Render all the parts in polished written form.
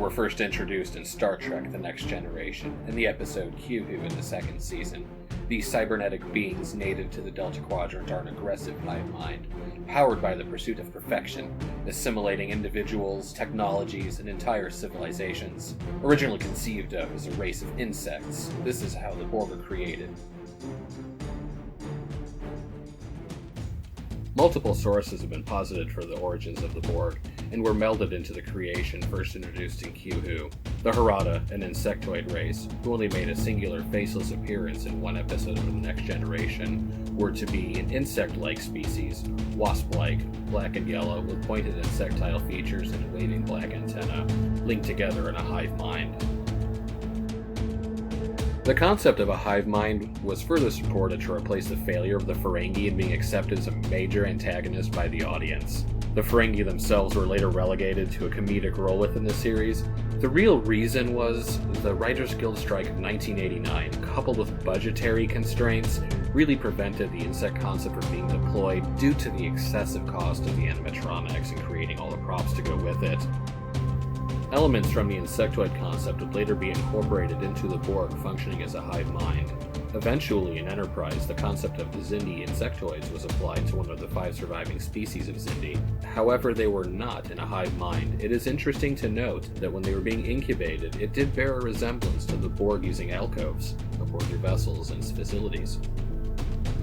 were first introduced in Star Trek The Next Generation in the episode Q-Who in the second season. These cybernetic beings native to the Delta Quadrant are an aggressive hive mind, powered by the pursuit of perfection, assimilating individuals, technologies, and entire civilizations. Originally conceived of as a race of insects, this is how the Borg were created. Multiple sources have been posited for the origins of the Borg, and were melded into the creation first introduced in Q-Who. The Harada, an insectoid race, who only made a singular faceless appearance in one episode of The Next Generation, were to be an insect-like species, wasp-like, black and yellow, with pointed insectile features and a waving black antenna, linked together in a hive mind. The concept of a hive mind was further supported to replace the failure of the Ferengi in being accepted as a major antagonist by the audience. The Ferengi themselves were later relegated to a comedic role within the series. The real reason was the Writers Guild strike of 1989, coupled with budgetary constraints, really prevented the insect concept from being deployed due to the excessive cost of the animatronics and creating all the props to go with it. Elements from the insectoid concept would later be incorporated into the Borg functioning as a hive mind. Eventually, in Enterprise, the concept of the Xindi insectoids was applied to one of the 5 surviving species of Xindi. However, they were not in a hive mind. It is interesting to note that when they were being incubated, it did bear a resemblance to the Borg using alcoves aboard their vessels and facilities.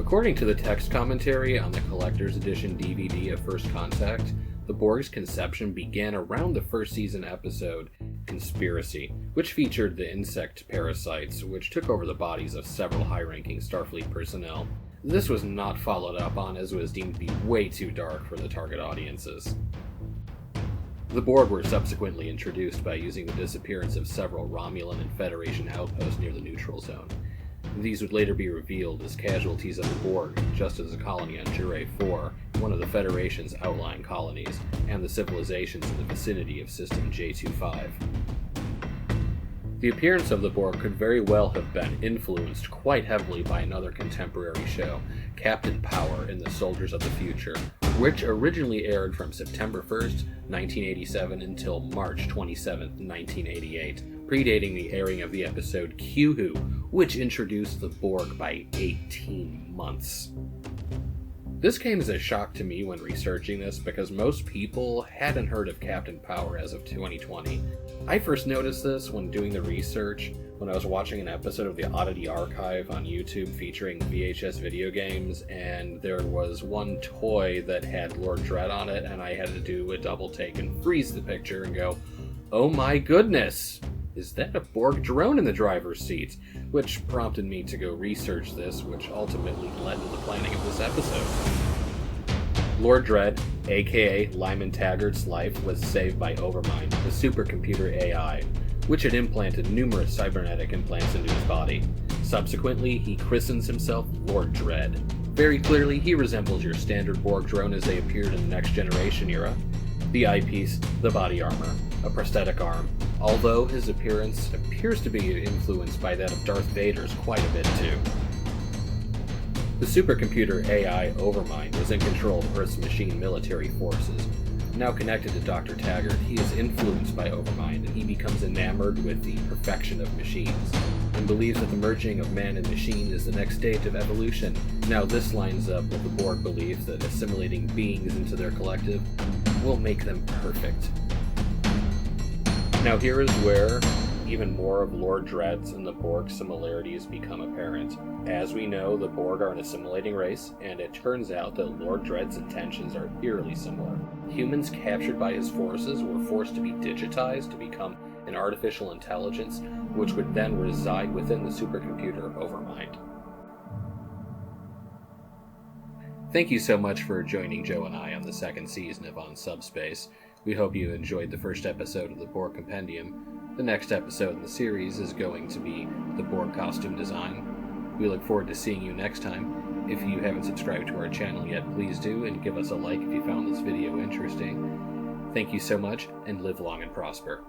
According to the text commentary on the Collector's Edition DVD of First Contact, the Borg's conception began around the first season episode, Conspiracy, which featured the insect parasites, which took over the bodies of several high-ranking Starfleet personnel. This was not followed up on, as it was deemed to be way too dark for the target audiences. The Borg were subsequently introduced by using the disappearance of several Romulan and Federation outposts near the neutral zone. These would later be revealed as casualties of the Borg, just as a colony on Jure 4, one of the Federation's outlying colonies, and the civilizations in the vicinity of System J25. The appearance of the Borg could very well have been influenced quite heavily by another contemporary show, Captain Power in the Soldiers of the Future, which originally aired from September 1st, 1987 until March 27th, 1988, predating the airing of the episode Q-Who, which introduced the Borg by 18 months. This came as a shock to me when researching this because most people hadn't heard of Captain Power as of 2020. I first noticed this when doing the research when I was watching an episode of the Oddity Archive on YouTube featuring VHS video games, and there was one toy that had Lord Dredd on it, and I had to do a double take and freeze the picture and go, "Oh my goodness! Is that a Borg drone in the driver's seat?" Which prompted me to go research this, which ultimately led to the planning of this episode. Lord Dredd, aka Lyman Taggart's life was saved by Overmind, the supercomputer AI, which had implanted numerous cybernetic implants into his body. Subsequently, he christens himself Lord Dredd. Very clearly, he resembles your standard Borg drone as they appeared in the Next Generation era. The eyepiece, the body armor, a prosthetic arm, although his appearance appears to be influenced by that of Darth Vader's quite a bit too. The supercomputer AI Overmind was in control of Earth's machine military forces. Now connected to Dr. Taggart, he is influenced by Overmind, and he becomes enamored with the perfection of machines, and believes that the merging of man and machine is the next stage of evolution. Now this lines up with the Borg belief that assimilating beings into their collective will make them perfect. Now here is where even more of Lord Dredd's and the Borg similarities become apparent. As we know, the Borg are an assimilating race, and it turns out that Lord Dredd's intentions are eerily similar. Humans captured by his forces were forced to be digitized to become an artificial intelligence, which would then reside within the supercomputer Overmind. Thank you so much for joining Joe and I on the second season of OnSubspace. We hope you enjoyed the first episode of the Borg Compendium. The next episode in the series is going to be the Borg costume design. We look forward to seeing you next time. If you haven't subscribed to our channel yet, please do, and give us a like if you found this video interesting. Thank you so much, and live long and prosper.